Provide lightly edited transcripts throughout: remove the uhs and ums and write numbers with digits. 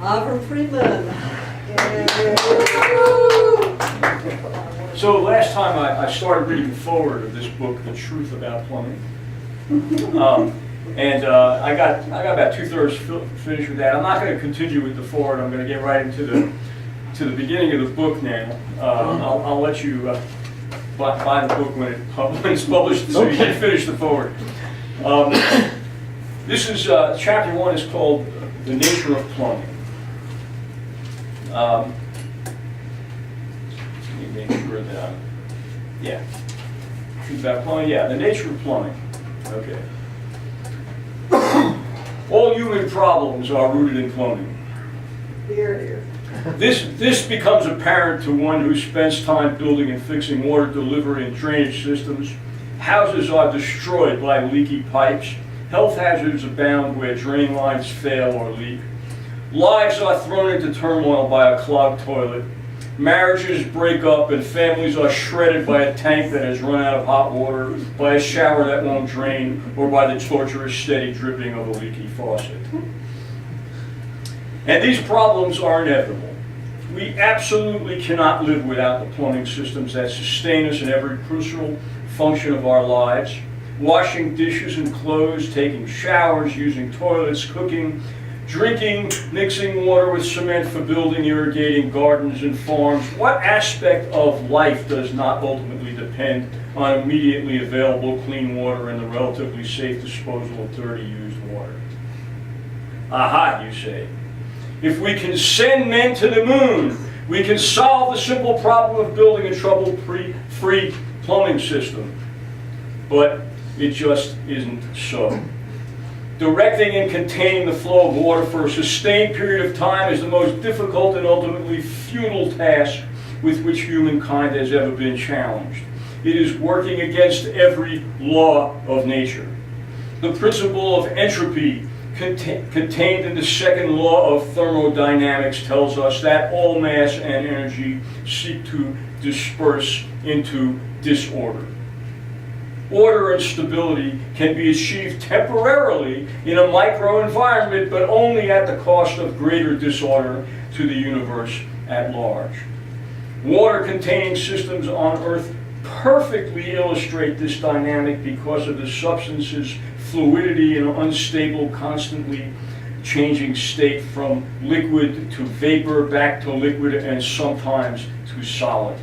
Avram Friedman. So last time I started reading the foreword of this book, The Truth About Plumbing. I got about 2/3 finished with that. I'm not going to continue with the foreword. I'm going to get right into the beginning of the book now. I'll let you buy the book when it's published, so you can finish the foreword. This is chapter 1 is called The Nature of Plumbing. Let me make sure that Truth about plumbing. Yeah, the nature of plumbing. Okay. All human problems are rooted in plumbing. Here, here. This becomes apparent to one who spends time building and fixing water delivery and drainage systems. Houses are destroyed by leaky pipes. Health hazards abound where drain lines fail or leak. Lives are thrown into turmoil by a clogged toilet. Marriages break up and families are shredded by a tank that has run out of hot water, by a shower that won't drain, or by the torturous steady dripping of a leaky faucet. And these problems are inevitable. We absolutely cannot live without the plumbing systems that sustain us in every crucial function of our lives. Washing dishes and clothes, taking showers, using toilets, cooking, drinking, mixing water with cement for building, irrigating gardens and farms. What aspect of life does not ultimately depend on immediately available clean water and the relatively safe disposal of dirty used water? Aha, you say. If we can send men to the moon, we can solve the simple problem of building a trouble-free plumbing system. But it just isn't so. Directing and containing the flow of water for a sustained period of time is the most difficult and ultimately futile task with which humankind has ever been challenged. It is working against every law of nature. The principle of entropy contained in the second law of thermodynamics tells us that all mass and energy seek to disperse into disorder. Order and stability can be achieved temporarily in a microenvironment, but only at the cost of greater disorder to the universe at large. Water-containing systems on Earth perfectly illustrate this dynamic because of the substance's fluidity and unstable, constantly changing state from liquid to vapor, back to liquid, and sometimes to solid.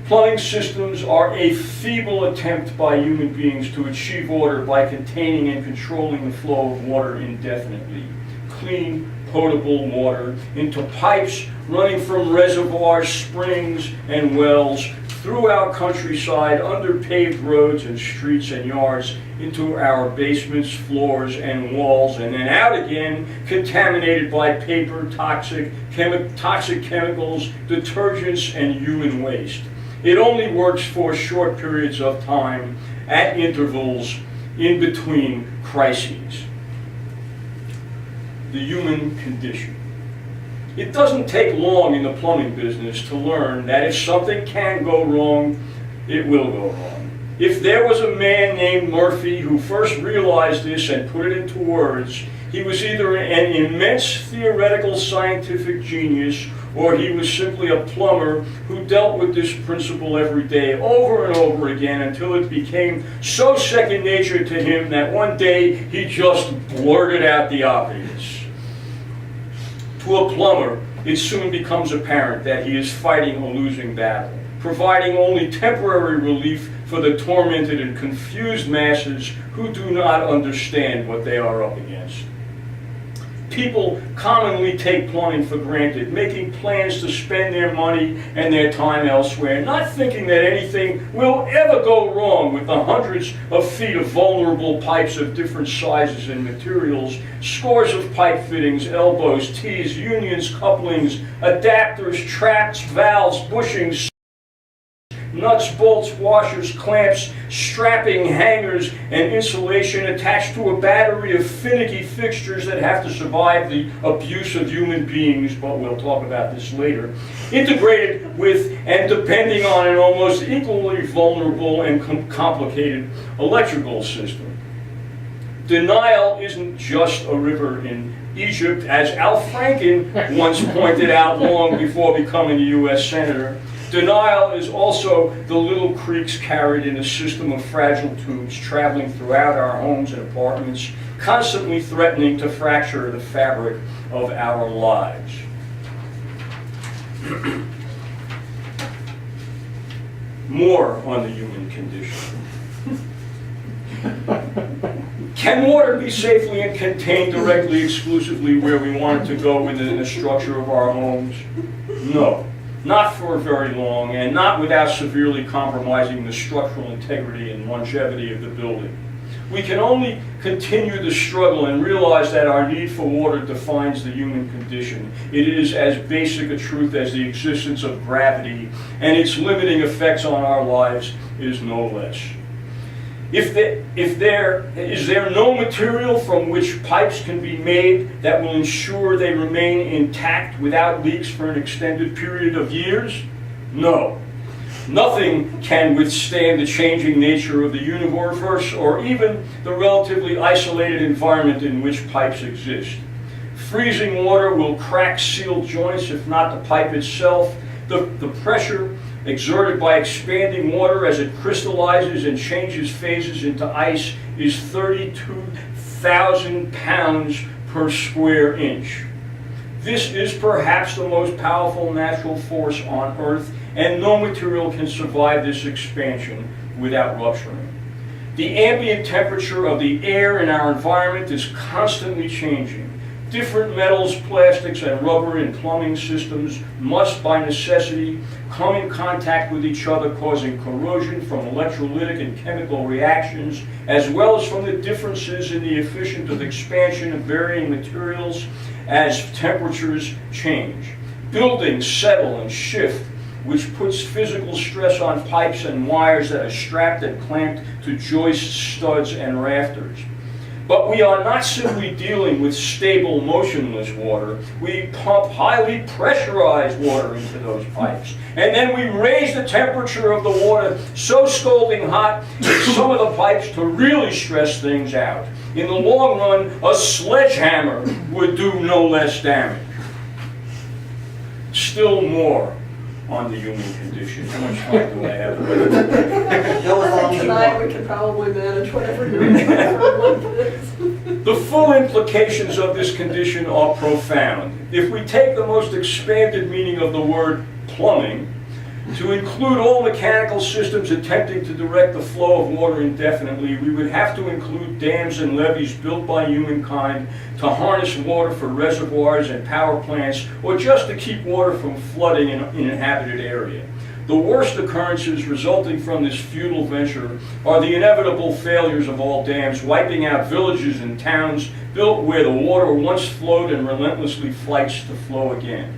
Plumbing systems are a feeble attempt by human beings to achieve order by containing and controlling the flow of water indefinitely. Clean, potable water into pipes running from reservoirs, springs, and wells through our countryside, under paved roads and streets and yards, into our basements, floors, and walls, and then out again, contaminated by paper, toxic chemicals, detergents, and human waste. It only works for short periods of time, at intervals, in between crises. The human condition. It doesn't take long in the plumbing business to learn that if something can go wrong, it will go wrong. If there was a man named Murphy who first realized this and put it into words, he was either an immense theoretical scientific genius, or he was simply a plumber who dealt with this principle every day over and over again until it became so second nature to him that one day he just blurted out the obvious. To a plumber, it soon becomes apparent that he is fighting a losing battle, providing only temporary relief for the tormented and confused masses who do not understand what they are up against. People commonly take plumbing for granted, making plans to spend their money and their time elsewhere, not thinking that anything will ever go wrong with the hundreds of feet of vulnerable pipes of different sizes and materials, scores of pipe fittings, elbows, T's, unions, couplings, adapters, traps, valves, bushings, nuts, bolts, washers, clamps, strapping, hangers, and insulation attached to a battery of finicky fixtures that have to survive the abuse of human beings, but we'll talk about this later, integrated with and depending on an almost equally vulnerable and complicated electrical system. Denial isn't just a river in Egypt, as Al Franken once pointed out long before becoming a U.S. Senator. Denial is also the little creeks carried in a system of fragile tubes traveling throughout our homes and apartments, constantly threatening to fracture the fabric of our lives. More on the human condition. Can water be safely and contained directly, exclusively where we want it to go within the structure of our homes? No, not for very long, and not without severely compromising the structural integrity and longevity of the building. We can only continue the struggle and realize that our need for water defines the human condition. It is as basic a truth as the existence of gravity, and its limiting effects on our lives is no less. Is there no material from which pipes can be made that will ensure they remain intact without leaks for an extended period of years? No. Nothing can withstand the changing nature of the universe or even the relatively isolated environment in which pipes exist. Freezing water will crack sealed joints, if not the pipe itself. The pressure exerted by expanding water as it crystallizes and changes phases into ice is 32,000 pounds per square inch. This is perhaps the most powerful natural force on Earth, and no material can survive this expansion without rupturing. The ambient temperature of the air in our environment is constantly changing. Different metals, plastics, and rubber in plumbing systems must, by necessity, come in contact with each other, causing corrosion from electrolytic and chemical reactions, as well as from the differences in the efficient of expansion of varying materials as temperatures change. Buildings settle and shift, which puts physical stress on pipes and wires that are strapped and clamped to joists, studs, and rafters. But we are not simply dealing with stable, motionless water. We pump highly pressurized water into those pipes. And then we raise the temperature of the water so scalding hot in some of the pipes to really stress things out. In the long run, a sledgehammer would do no less damage. Still more on the human condition. How much time do I have? I think tonight we can probably manage whatever you're doing like this. The full implications of this condition are profound. If we take the most expanded meaning of the word plumbing to include all mechanical systems attempting to direct the flow of water indefinitely, we would have to include dams and levees built by humankind to harness water for reservoirs and power plants, or just to keep water from flooding an inhabited area. The worst occurrences resulting from this futile venture are the inevitable failures of all dams, wiping out villages and towns built where the water once flowed and relentlessly fights to flow again.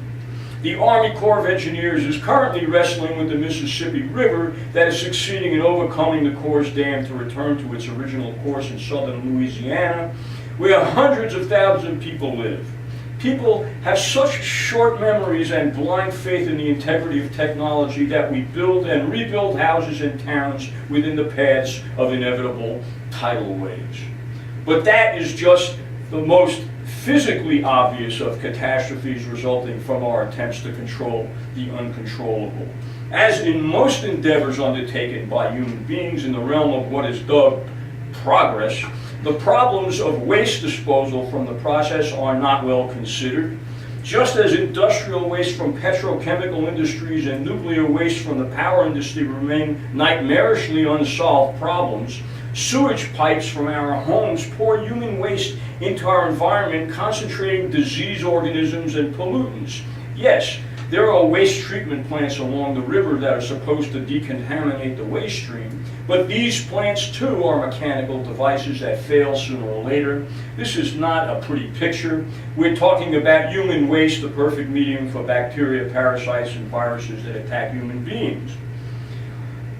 The Army Corps of Engineers is currently wrestling with the Mississippi River that is succeeding in overcoming the Corps' dam to return to its original course in southern Louisiana, where hundreds of thousands of people live. People have such short memories and blind faith in the integrity of technology that we build and rebuild houses and towns within the paths of inevitable tidal waves. But that is just the most physically obvious of catastrophes resulting from our attempts to control the uncontrollable. As in most endeavors undertaken by human beings in the realm of what is dubbed progress, the problems of waste disposal from the process are not well considered. Just as industrial waste from petrochemical industries and nuclear waste from the power industry remain nightmarishly unsolved problems, sewage pipes from our homes pour human waste into our environment, concentrating disease organisms and pollutants. Yes, there are waste treatment plants along the river that are supposed to decontaminate the waste stream, but these plants too are mechanical devices that fail sooner or later. This is not a pretty picture. We're talking about human waste, the perfect medium for bacteria, parasites, and viruses that attack human beings.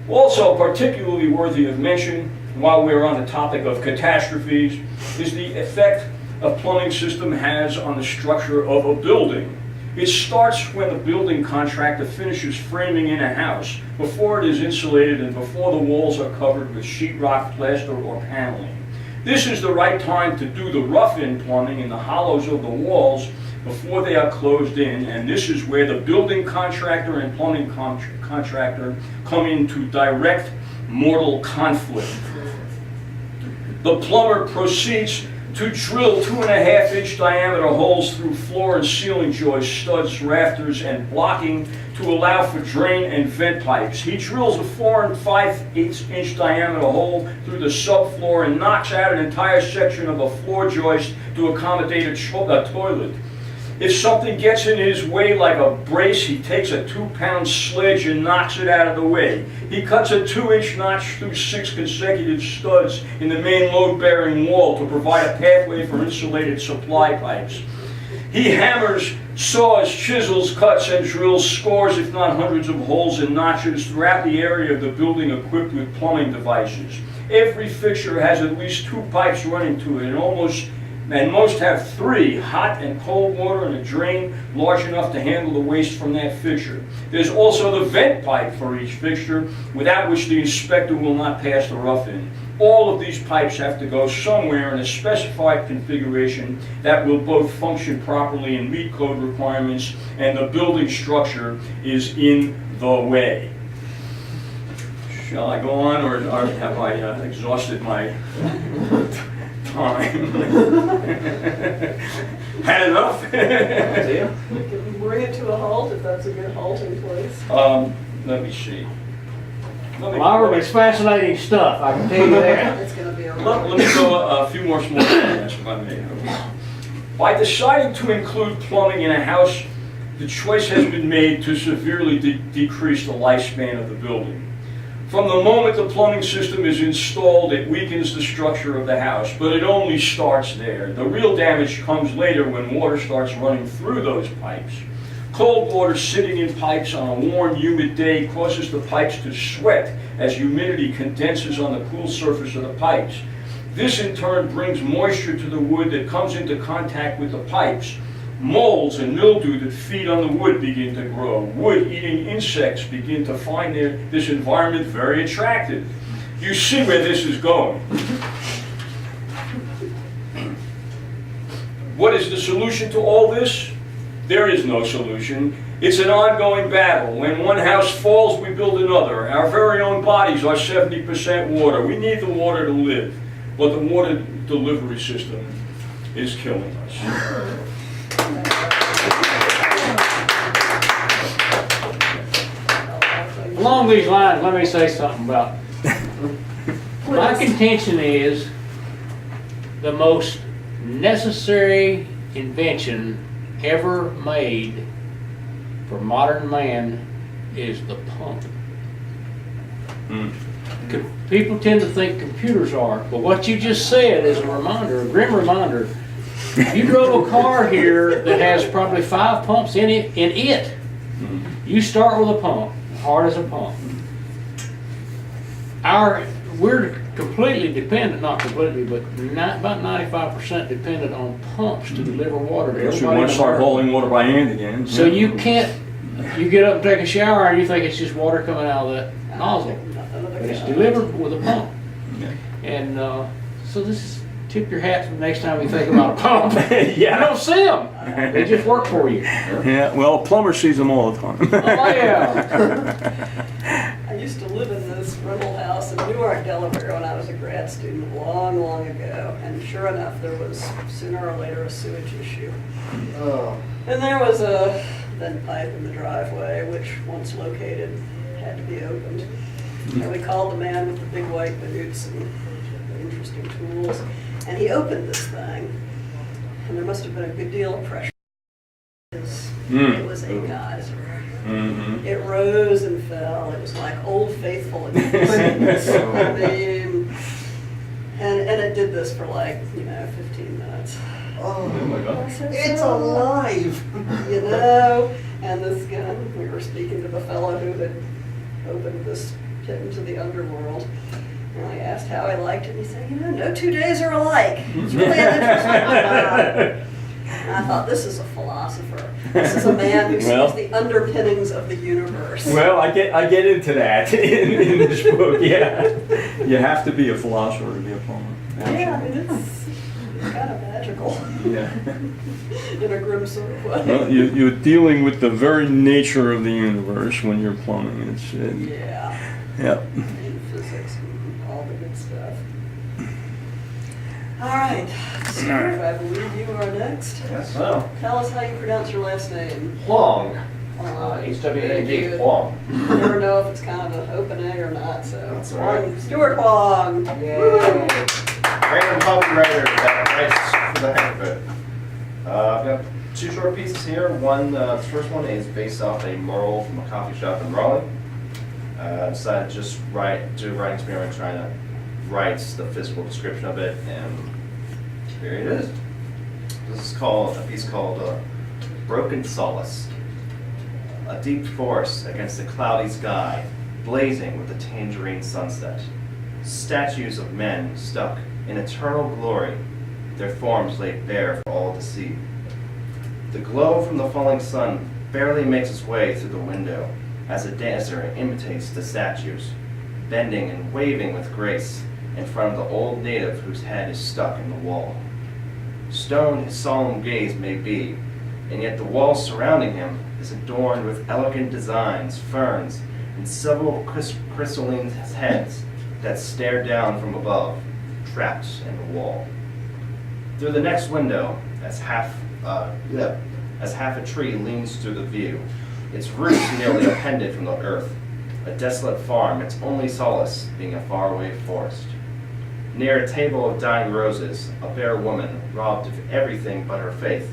Also particularly worthy of mention, while we're on the topic of catastrophes, is the effect a plumbing system has on the structure of a building. It starts when the building contractor finishes framing in a house, before it is insulated and before the walls are covered with sheetrock, plaster, or paneling. This is the right time to do the rough-in plumbing in the hollows of the walls before they are closed in, and this is where the building contractor and plumbing contractor come into direct mortal conflict. The plumber proceeds to drill 2.5-inch diameter holes through floor and ceiling joists, studs, rafters, and blocking to allow for drain and vent pipes. He drills a 4 5/8-inch diameter hole through the subfloor and knocks out an entire section of a floor joist to accommodate a toilet. If something gets in his way like a brace, he takes a 2-pound sledge and knocks it out of the way. He cuts a 2-inch notch through 6 consecutive studs in the main load-bearing wall to provide a pathway for insulated supply pipes. He hammers, saws, chisels, cuts, and drills scores, if not hundreds, of holes and notches throughout the area of the building equipped with plumbing devices. Every fixture has at least 2 pipes running to it, and most have 3, hot and cold water and a drain large enough to handle the waste from that fixture. There's also the vent pipe for each fixture, without which the inspector will not pass the rough-in. All of these pipes have to go somewhere in a specified configuration that will both function properly and meet code requirements, and the building structure is in the way. Shall I go on, or have I exhausted my time? Had enough? We can bring it to a halt if that's a good halting place. Let me see. Well, it's fascinating stuff, I can tell you that. It's going to be a Let me go a few more small comments if I may. By deciding to include plumbing in a house, the choice has been made to severely decrease the lifespan of the building. From the moment the plumbing system is installed, it weakens the structure of the house, but it only starts there. The real damage comes later when water starts running through those pipes. Cold water sitting in pipes on a warm, humid day causes the pipes to sweat as humidity condenses on the cool surface of the pipes. This in turn brings moisture to the wood that comes into contact with the pipes. Molds and mildew that feed on the wood begin to grow. Wood-eating insects begin to find this environment very attractive. You see where this is going. What is the solution to all this? There is no solution. It's an ongoing battle. When one house falls, we build another. Our very own bodies are 70% water. We need the water to live, but the water delivery system is killing us. Along these lines, let me say something about, my contention is the most necessary invention ever made for modern man is the pump. People tend to think computers are, but what you just said is a reminder, a grim reminder. You drove a car here that has probably 5 pumps in it. You start with a pump, hard as a pump. We're completely dependent, not completely, but about 95% dependent on pumps to deliver water to Unless everybody. you want to start hauling water by hand again. So you can't, you get up and take a shower and you think it's just water coming out of that nozzle. But it's delivered with a pump. And so this is, tip your hat the next time you think about a pump. You don't see them. They just work for you. Yeah, well, a plumber sees them all the time. Oh, yeah. I used to live in this rental house in Newark, Delaware when I was a grad student long, long ago. And sure enough, there was sooner or later a sewage issue. And there was a vent pipe in the driveway, which once located had to be opened. And we called the man with the big white boots and the interesting tools. And he opened this thing. And there must have been a good deal of pressure. It was a geyser. It rose and fell. It was like Old Faithful. I mean, and it did this for like, 15 minutes. Oh my God. It's alive! And this guy, we were speaking to the fellow who had opened this pit into the underworld. And I asked how he liked it, and he said, no 2 days are alike. It's really an interesting one. And I thought, this is a philosopher. This is a man who sees the underpinnings of the universe. Well, I get into that in this book, yeah. You have to be a philosopher to be a plumber. Yeah, it's kind of magical Yeah. in a grim sort of way. Well, you're dealing with the very nature of the universe when you're plumbing. It's Yeah, yeah. and physics and all the good stuff. All right, Steve, I believe you are next. Yes, so. Tell us how you pronounce your last name. Huang. H-W-A-G, You Huang. never know if it's kind of an open egg or not, so. That's all right. Huang, Stuart Huang. Yay. Random copywriter that writes for the heck of it. I've got two short pieces here. The first one is based off a mural from a coffee shop in Raleigh. I decided to just do a writing experiment trying to write the physical description of it, and here it is. This is a piece called Broken Solace. A deep forest against a cloudy sky, blazing with a tangerine sunset. Statues of men stuck in eternal glory, their forms laid bare for all to see. The glow from the falling sun barely makes its way through the window as a dancer imitates the statues, bending and waving with grace in front of the old native whose head is stuck in the wall. Stone his solemn gaze may be, and yet the wall surrounding him is adorned with elegant designs, ferns, and several crystalline heads that stare down from above, trapped in the wall. Through the next window, as half a tree leans through the view, its roots nearly appended from the earth, a desolate farm, its only solace being a faraway forest. Near a table of dying roses, a bare woman, robbed of everything but her faith,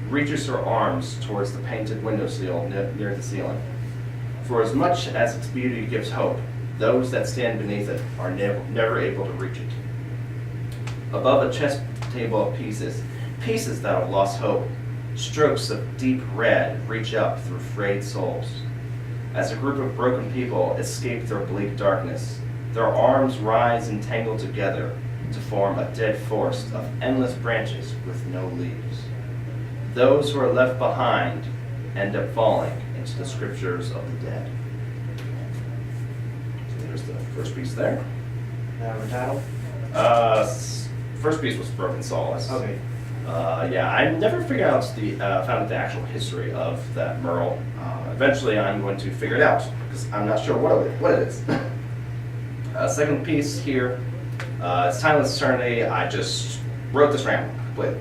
reaches her arms towards the painted windowsill near the ceiling. For as much as its beauty gives hope, those that stand beneath it are never able to reach it. Above a chess table of pieces that have lost hope, strokes of deep red reach up through frayed souls. As a group of broken people escape their bleak darkness, their arms rise and tangle together to form a dead forest of endless branches with no leaves. Those who are left behind end up falling into the scriptures of the dead. So there's the first piece there. Title? First piece was Broken Solace. Okay. Yeah, I never figured out found the actual history of that mural. Eventually, I'm going to figure it out because I'm not sure what it is. Second piece here, it's Timeless Eternity. I just wrote this random completely.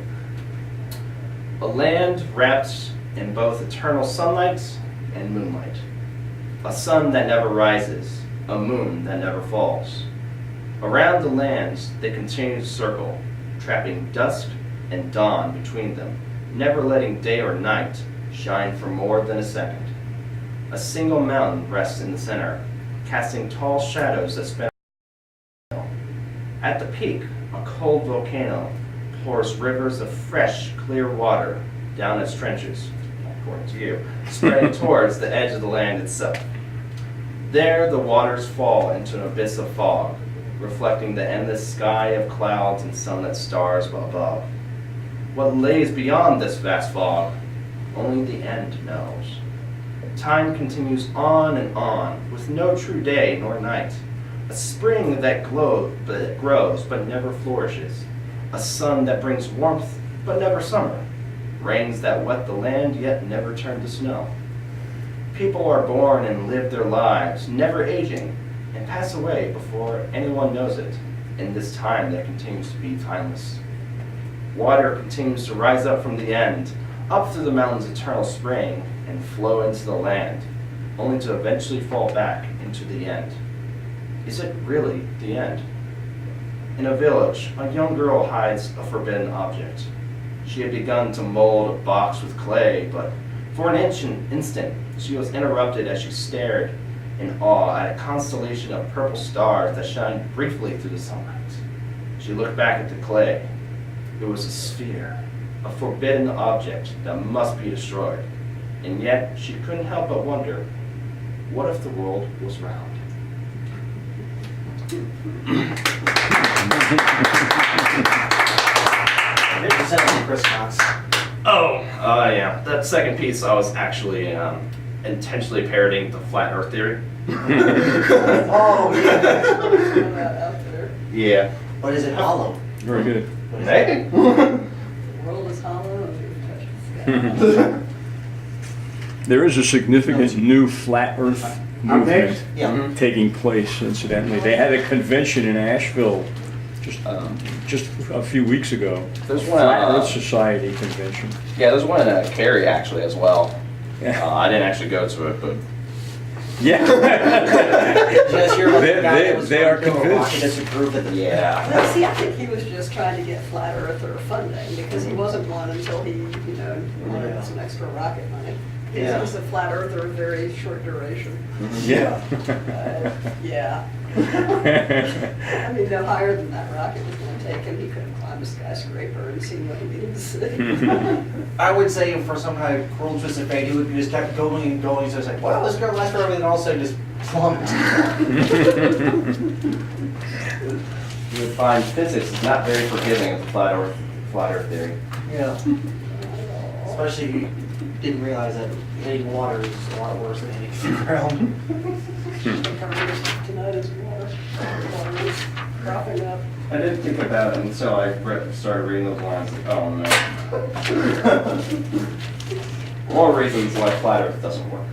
A land wrapped in both eternal sunlight and moonlight. A sun that never rises, a moon that never falls. Around the lands they continue to circle, trapping dusk and dawn between them, never letting day or night shine for more than a second. A single mountain rests in the center, casting tall shadows that span. At the peak, a cold volcano pours rivers of fresh, clear water down its trenches, according to you, spreading towards the edge of the land itself. There, the waters fall into an abyss of fog, reflecting the endless sky of clouds and sunlit stars above. What lays beyond this vast fog, only the end knows. Time continues on and on, with no true day nor night. A spring that grows but never flourishes. A sun that brings warmth but never summer. Rains that wet the land yet never turn to snow. People are born and live their lives, never aging, and pass away before anyone knows it, in this time that continues to be timeless. Water continues to rise up from the end, up through the mountain's eternal spring, and flow into the land, only to eventually fall back into the end. Is it really the end? In a village, a young girl hides a forbidden object. She had begun to mold a box with clay, but for an instant, she was interrupted as she stared in awe at a constellation of purple stars that shined briefly through the sunlight. She looked back at the clay. It was a sphere, a forbidden object that must be destroyed. And yet, she couldn't help but wonder, what if the world was round? Chris Knox. Yeah. That second piece, I was actually intentionally parroting the flat Earth theory. Oh, yeah. Throw that out there. Yeah. But is it hollow? Very good. Maybe. The world is hollow and we've touched the sky. There is a significant new flat Earth I'm next. movement Yeah. taking place. Incidentally, they had a convention in Asheville just a few weeks ago. There's one. Flat Earth Society convention. Yeah, there's one in Cary actually as well. Yeah. I didn't actually go to it, but Yeah. Yes, you're They- the guy they- that was they are going to kill a rocket convinced. just to prove that. yeah. Well, see, I think he was just trying to get flat earther funding because he wasn't one until he, wanted some extra rocket money. Yeah. He was a flat earther of very short duration. Yeah. Yeah. I mean, no higher than that rocket was going to take him. He couldn't climb a skyscraper and see what he needed to see. I would say for some kind of cruel twist of fate, he would just kept going and going. So it's like, well, this girl lasts forever, and then all of a sudden just plummet. You would find physics is not very forgiving of the flat Earth theory. Yeah. Especially if you didn't realize that hitting water is a lot worse than hitting the ground. Tonight is water. Water is dropping up. I didn't think about it until I started reading those lines. Like, oh no. More reasons why flat Earth doesn't work.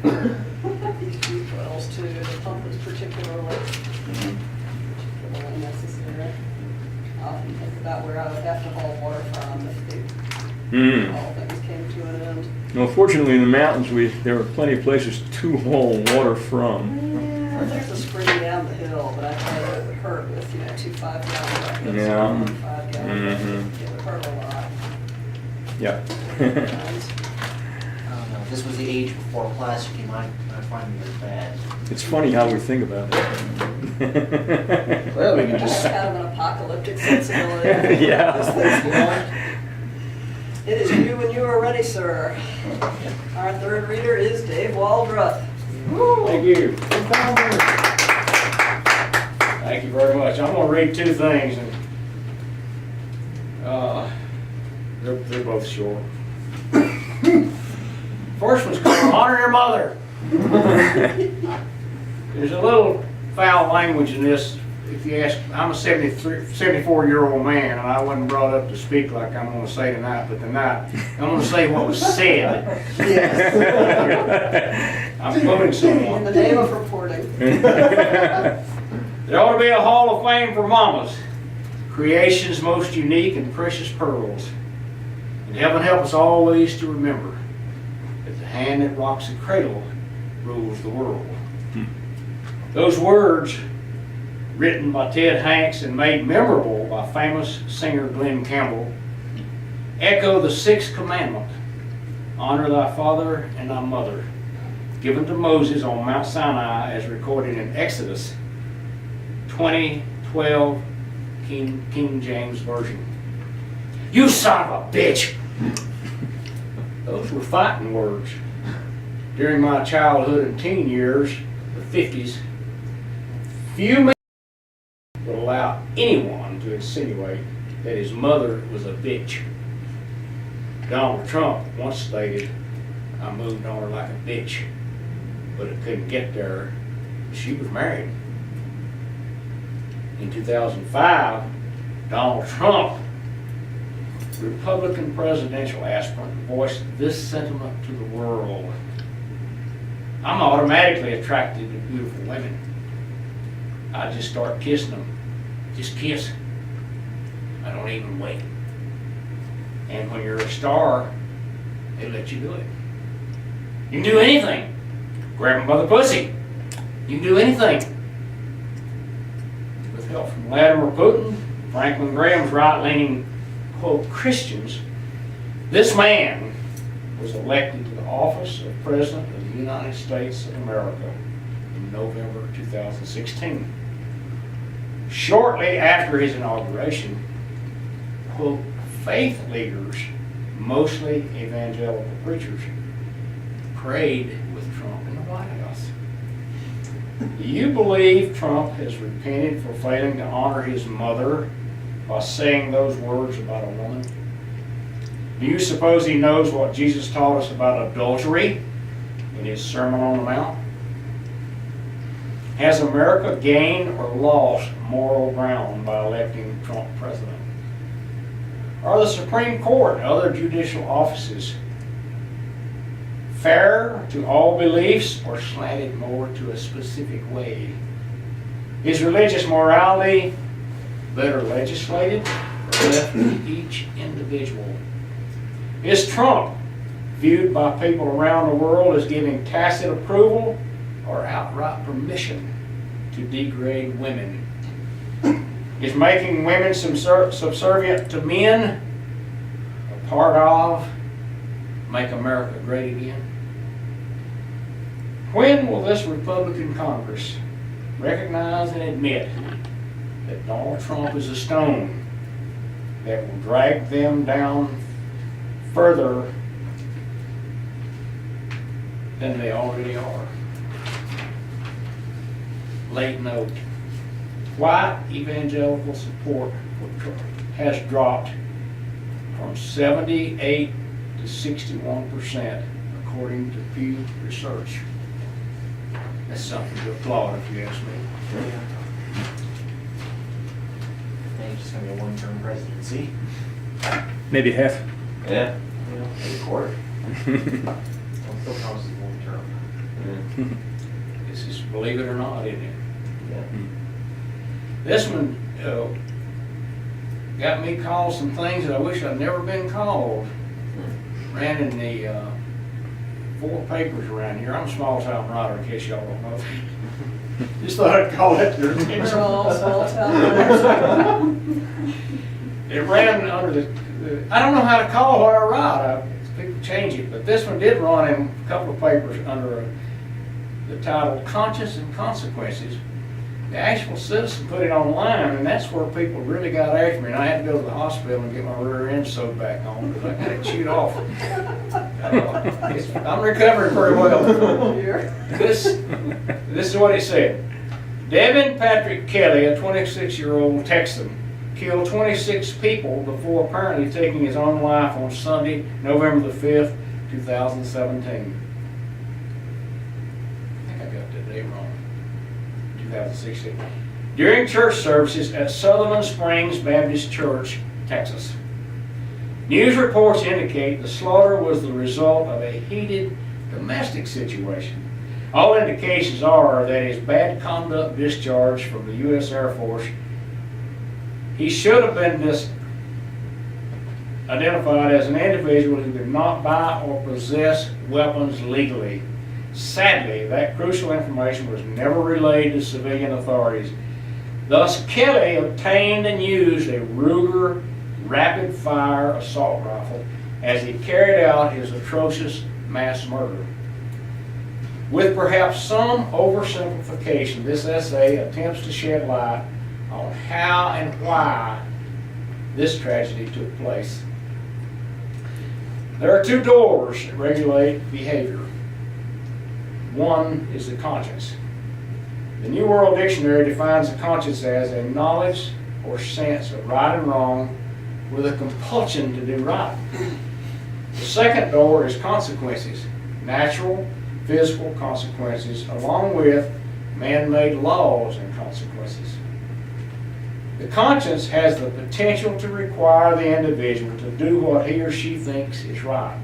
These deep wells too, the pump is particularly necessary. I often think about where I would have to haul water from if all things came to an end. Well, fortunately, in the mountains, there are plenty of places to haul water from. Yeah, there's a spring down the hill, but I tell you, it would hurt with, 2 5-gallon buckets. Yeah. 1 5-gallon bucket. It would hurt a lot. Yeah. I don't know. If this was the age before plastic, you might find it as bad. It's funny how we think about it. Well, we can Just just. kind of an apocalyptic sensibility. Yeah. This thing's going. It is you when you are ready, sir. Our third reader is Dave Waldroth. Thank you. Thank you very much. I'm gonna read two things, and they're both short. First one's called Honor Your Mother. There's a little foul language in this. If you ask, I'm a 74-year-old man, and I wasn't brought up to speak like I'm going to say tonight, but tonight I'm going to say what was said. Yes. I'm quoting In someone. the name of reporting. There ought to be a hall of fame for mamas, creation's most unique and precious pearls. And heaven help us always to remember that the hand that rocks the cradle rules the world. Those words, written by Ted Hanks and made memorable by famous singer Glenn Campbell, echo the sixth commandment, honor thy father and thy mother, given to Moses on Mount Sinai as recorded in Exodus 20:12, King James Version. You son of a bitch! Those were fighting words. During my childhood and teen years, the 50s, few men would allow anyone to insinuate that his mother was a bitch. Donald Trump once stated, I moved on her like a bitch, but it couldn't get there. She was married. In 2005, Donald Trump, Republican presidential aspirant, voiced this sentiment to the world. I'm automatically attracted to beautiful women. I just start kissing them. Just kiss. I don't even wait. And when you're a star, they let you do it. You can do anything. Grab them by the pussy. You can do anything. With help from Vladimir Putin, Franklin Graham's right-leaning, quote, Christians, this man was elected to the office of President of the United States of America in November 2016. Shortly after his inauguration, quote, faith leaders, mostly evangelical preachers, prayed with Trump in the White House. Do you believe Trump has repented for failing to honor his mother by saying those words about a woman? Do you suppose he knows what Jesus taught us about adultery in his Sermon on the Mount? Has America gained or lost moral ground by electing Trump president? Are the Supreme Court and other judicial offices fair to all beliefs or slanted more to a specific way? Is religious morality better legislated or left to each individual? Is Trump viewed by people around the world as giving tacit approval or outright permission to degrade women? Is making women subservient to men a part of Make America Great Again? When will this Republican Congress recognize and admit that Donald Trump is a stone that will drag them down further than they already are? Late note. White evangelical support for Trump has dropped from 78 to 61%, according to Pew Research. That's something to applaud, if you ask me. I think it's just gonna be a one-term presidency. Maybe half. Yeah. Maybe a quarter. Well, still counts as one term. This is, believe it or not, isn't it? Yeah. This one got me called some things that I wish I'd never been called. Ran in the 4 papers around here. I'm a small town writer, in case y'all don't know. Just thought I'd call that to your We're attention. all small town. It ran under the, I don't know how to call what I write. People change it, but this one did run in a couple of papers under the title Conscience and Consequences. The actual citizen put it online, and that's where people really got after me, and I had to go to the hospital and get my rear end sewed back on because I got it chewed off. I'm recovering pretty well. This is what he said. Devin Patrick Kelly, a 26-year-old Texan, killed 26 people before apparently taking his own life on Sunday, November the 5th, 2017. I think I got that day wrong. 2016. During church services at Sutherland Springs Baptist Church, Texas. News reports indicate the slaughter was the result of a heated domestic situation. All indications are that his bad conduct discharge from the U.S. Air Force. He should have been identified as an individual who did not buy or possess weapons legally. Sadly, that crucial information was never relayed to civilian authorities. Thus, Kelly obtained and used a Ruger rapid-fire assault rifle as he carried out his atrocious mass murder. With perhaps some oversimplification, this essay attempts to shed light on how and why this tragedy took place. There are 2 doors that regulate behavior. One is the conscience. The New World Dictionary defines the conscience as a knowledge or sense of right and wrong with a compulsion to do right. The second door is consequences, natural, physical consequences, along with man-made laws and consequences. The conscience has the potential to require the individual to do what he or she thinks is right.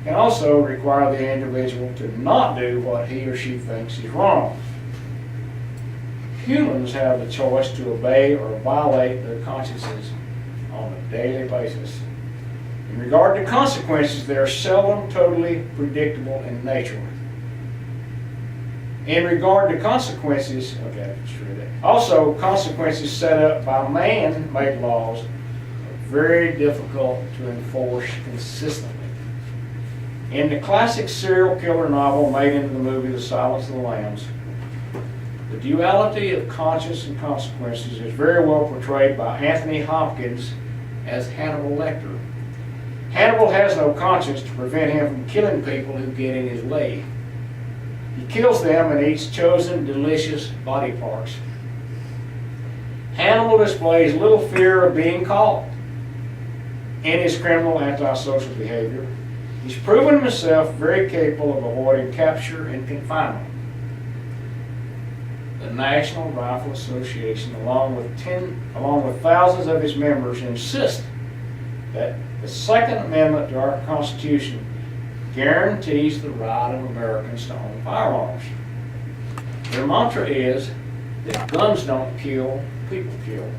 It can also require the individual to not do what he or she thinks is wrong. Humans have the choice to obey or violate their consciences on a daily basis. In regard to consequences, they are seldom totally predictable in nature. In regard to consequences, also consequences set up by man-made laws are very difficult to enforce consistently. In the classic serial killer novel made into the movie The Silence of the Lambs, the duality of conscience and consequences is very well portrayed by Anthony Hopkins as Hannibal Lecter. Hannibal has no conscience to prevent him from killing people who get in his way. He kills them and eats chosen, delicious body parts. Hannibal displays little fear of being caught in his criminal antisocial behavior. He's proven himself very capable of avoiding capture and confinement. The National Rifle Association, along with thousands of its members, insist that the Second Amendment to our Constitution guarantees the right of Americans to own firearms. Their mantra is that guns don't kill, people kill.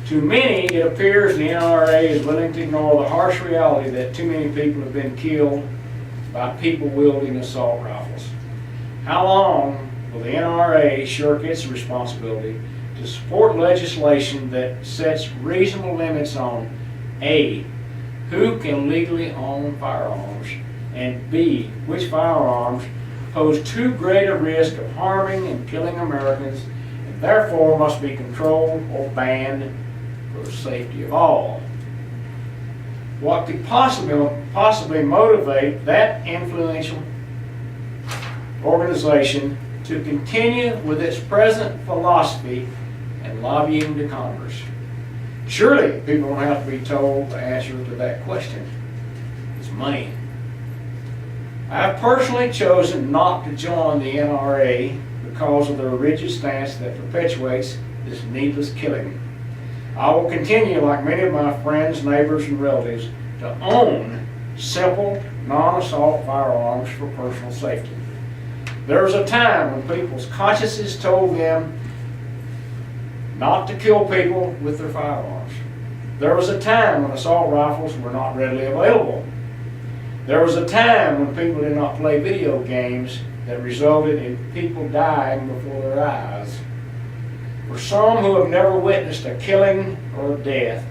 To many, it appears the NRA is willing to ignore the harsh reality that too many people have been killed by people wielding assault rifles. How long will the NRA shirk its responsibility to support legislation that sets reasonable limits on A, who can legally own firearms, and B, which firearms pose too great a risk of harming and killing Americans and therefore must be controlled or banned for the safety of all? What could possibly motivate that influential organization to continue with its present philosophy and lobbying to Congress? Surely people don't have to be told the answer to that question. It's money. I have personally chosen not to join the NRA because of their rigid stance that perpetuates this needless killing. I will continue, like many of my friends, neighbors, and relatives, to own simple, non-assault firearms for personal safety. There was a time when people's consciences told them not to kill people with their firearms. There was a time when assault rifles were not readily available. There was a time when people did not play video games that resulted in people dying before their eyes. For some who have never witnessed a killing or a death,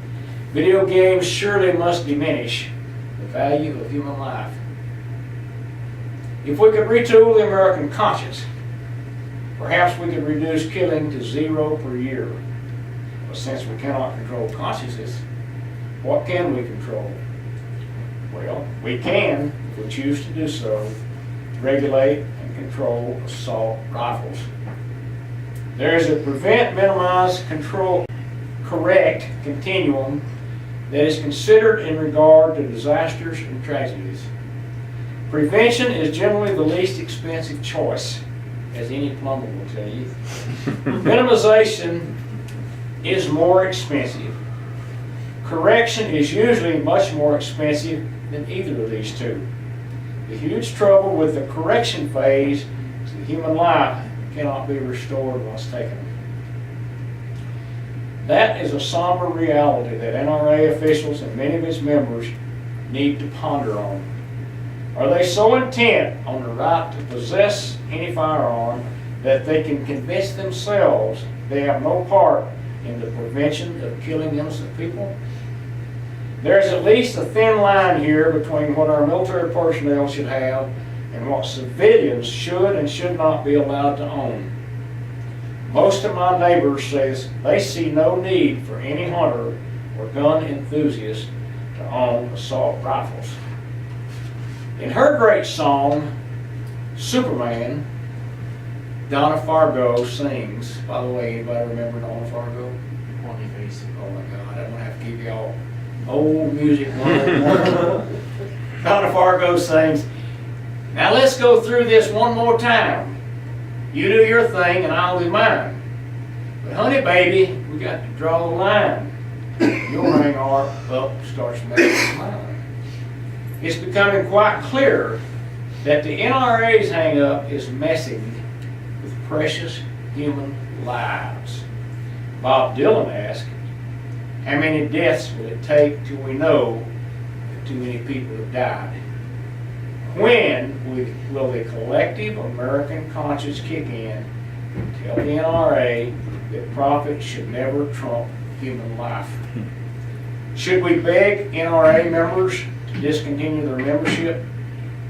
video games surely must diminish the value of human life. If we could retool the American conscience, perhaps we could reduce killing to 0 per year. But since we cannot control consciences, what can we control? Well, we can, if we choose to do so, regulate and control assault rifles. There is a prevent, minimize, control, correct continuum that is considered in regard to disasters and tragedies. Prevention is generally the least expensive choice, as any plumber will tell you. Minimization is more expensive. Correction is usually much more expensive than either of these two. The huge trouble with the correction phase is that human life cannot be restored once taken. That is a somber reality that NRA officials and many of its members need to ponder on. Are they so intent on the right to possess any firearm that they can convince themselves they have no part in the prevention of killing innocent people? There's at least a thin line here between what our military personnel should have and what civilians should and should not be allowed to own. Most of my neighbors say they see no need for any hunter or gun enthusiast to own assault rifles. In her great song, Superman, Donna Fargo sings. By the way, anybody remember Donna Fargo? Horny face. Oh my God, I'm gonna have to give y'all old music 101. Donna Fargo sings, "Now let's go through this one more time. You do your thing and I'll do mine. But honey baby, we got to draw the line. Your hang arm up starts making mine." It's becoming quite clear that the NRA's hang up is messing with precious human lives. Bob Dylan asked, how many deaths will it take till we know that too many people have died? When will the collective American conscience kick in and tell the NRA that profit should never trump human life? Should we beg NRA members to discontinue their membership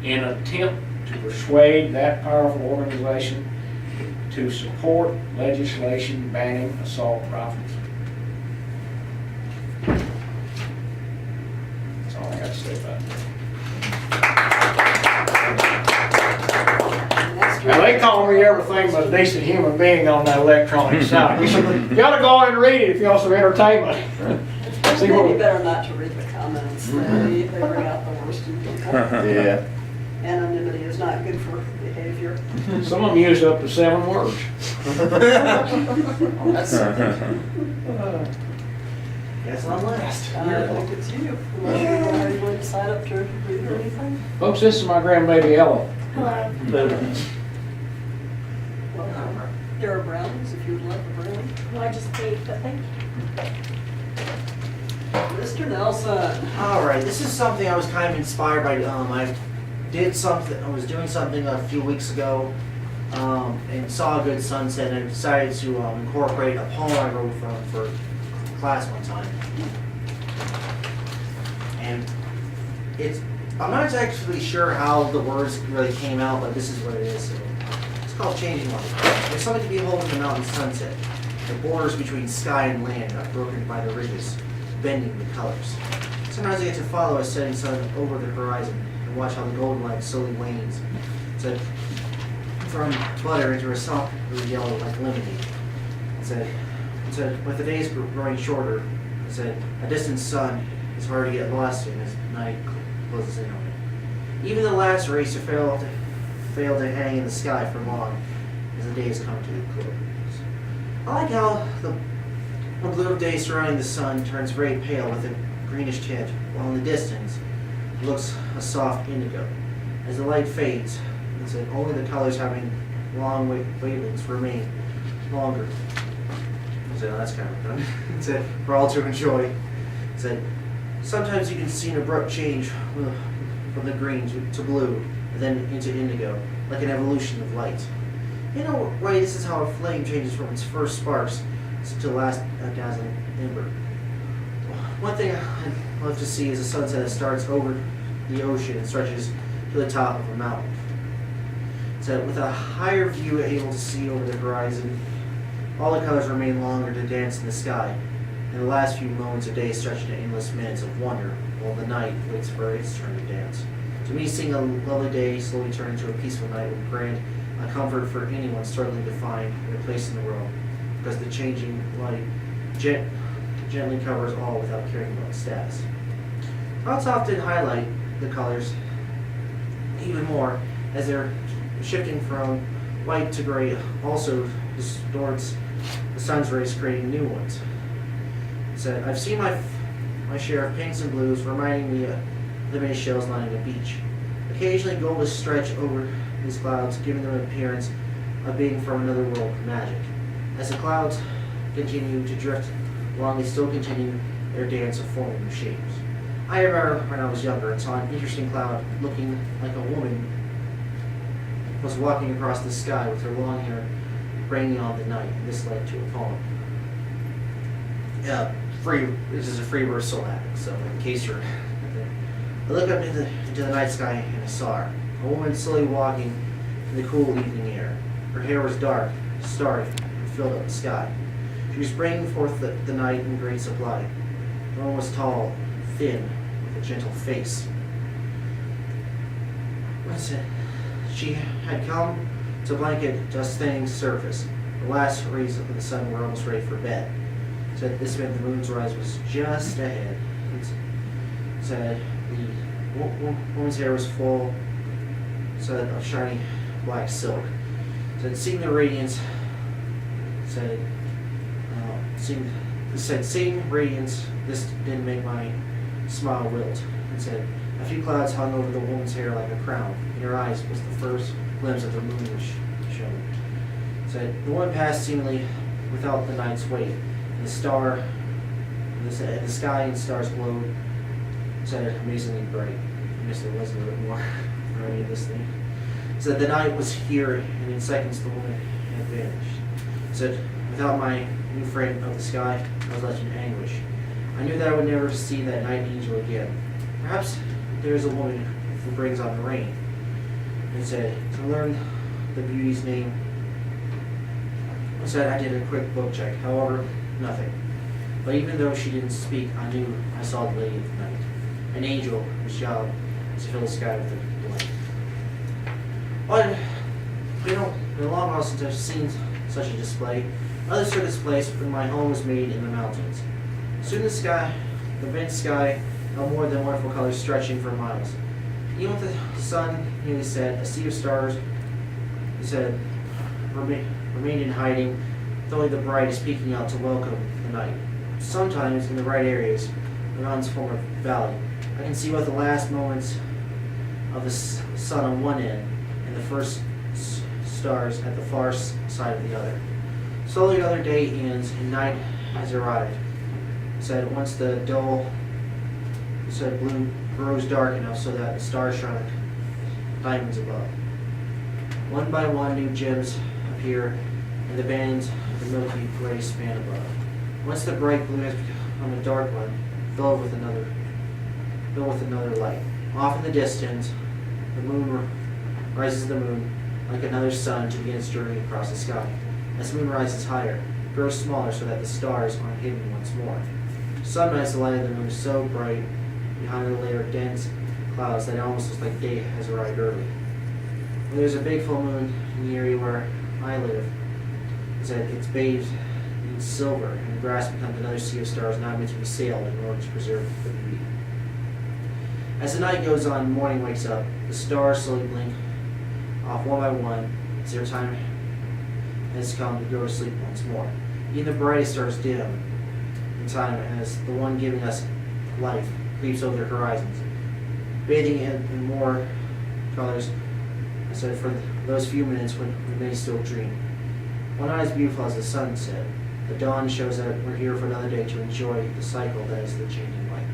in an attempt to persuade that powerful organization to support legislation banning assault rifles? That's all I got to say about that. Now, they call me everything but a decent human being on that electronic side. You ought to go out and read it if you want some entertainment. See Maybe what, better not to read the comments. They bring out the worst in people. Yeah. Anonymity is not good for behavior. some of them use up to 7 words. Oh, Uh, that's something. Guess I'm last. I think it's you. Unless you're already going to sign up to read or anything. Folks, this is my grandbaby Ella. Hello. Welcome. There are brownies if you would like a brownie. Well, I just ate, but thank you. Mr. Nelson. All right, this is something I was kind of inspired by. I was doing something a few weeks ago, and saw a good sunset, and I decided to incorporate a poem I wrote for class one time. And I'm not actually sure how the words really came out, but this is what it is. So, it's called Changing Light. There's something to behold in the mountain sunset. The borders between sky and land are broken by the ridges, bending the colors. Sometimes I get to follow a setting sun over the horizon and watch how the golden light slowly wanes. So, from butter into a soft yellow like lemonade. With the days growing shorter, a distant sun is hard to get lost in as night closes in on it. Even the last rays fail to hang in the sky for long as the days come to a close. I like how the blue of day surrounding the sun turns very pale with a greenish tint, while in the distance it looks a soft indigo. As the light fades, only the colors having long wavelengths remain longer. That's kind of fun. For all to enjoy. Sometimes you can see an abrupt change from the green to blue, and then into indigo, like an evolution of light. In a way, this is how a flame changes from its first sparks to the last dazzling ember. One thing I'd love to see is a sunset that starts over the ocean and stretches to the top of a mountain. With a higher view able to see over the horizon, all the colors remain longer to dance in the sky, and the last few moments of day stretch into endless minutes of wonder, while the night waits for its turn to dance. To me, seeing a lovely day slowly turn into a peaceful night would grant a comfort for anyone struggling to find their place in the world, because the changing light gently covers all without caring about status. Clouds often highlight the colors even more as they're shifting from white to gray, also distorts the sun's rays, creating new ones. I've seen my share of pinks and blues, reminding me of the many shells lining the beach. Occasionally, gold is stretched over these clouds, giving them an appearance of being from another world of magic. As the clouds continue to drift along, they still continue their dance of forming new shapes. I remember when I was younger and saw an interesting cloud looking like a woman was walking across the sky with her long hair raining on the night, and this led to a poem. This is a free verse syllabic, so in case you're... I looked up into the night sky and I saw her, a woman slowly walking in the cool evening air. Her hair was dark, starry, and filled up the sky. She was bringing forth the night in great supply. The woman was tall, thin, with a gentle face. She had come to blanket dust stained surface. The last rays of the sun were almost ready for bed. This meant the moon's rise was just ahead. The woman's hair was full of shiny black silk. Seeing the radiance, seeing radiance, this didn't make my smile wilt. A few clouds hung over the woman's hair like a crown. In her eyes was the first glimpse of the moon which shone. The woman passed seemingly without the night's weight. And the sky and stars glowed amazingly bright. I guess there was a little bit more for any of this thing. The night was here, and in seconds the woman had vanished. Without my new friend of the sky, I was left in anguish. I knew that I would never see that night angel again. Perhaps there is a woman who brings on the rain. To learn the beauty's name, I did a quick book check. However, nothing. But even though she didn't speak, I knew I saw the lady of the night. An angel whose job is to fill the sky with a light. But, in a long while since I've seen such a display. Others took its place when my home was made in the mountains. Soon the bent sky, no more than wonderful colors stretching for miles. Even with the sun nearly set, a sea of stars, remained in hiding, with only the brightest peeking out to welcome the night. sometimes in the right areas, around this former valley, I can see both the last moments of the sun on one end and the first stars at the far side of the other. Slowly the other day ends and night has arrived. Said once the dull blue grows dark enough so that the stars shine like diamonds above. One by one new gems appear in the bands of the milky gray span above. Once the bright blue has become a dark one, filled with another light. Off in the distance, the moon rises the moon like another sun to begin its journey across the sky. As the moon rises higher, it grows smaller so that the stars are hidden once more. Some nights the light of the moon is so bright behind a layer of dense clouds that it almost looks like day has arrived early. When there's a big full moon in the area where I live, it's bathed in silver, and the grass becomes another sea of stars not meant to be sailed in order to preserve the beauty. As the night goes on and morning wakes up, the stars slowly blink off one by one as their time has come to go to sleep once more. Even the brightest stars dim in time as the one giving us life creeps over their horizons, bathing in more colors instead for those few minutes when we may still dream. One night is beautiful as the sunset. The dawn shows that we're here for another day to enjoy the cycle that is the changing light.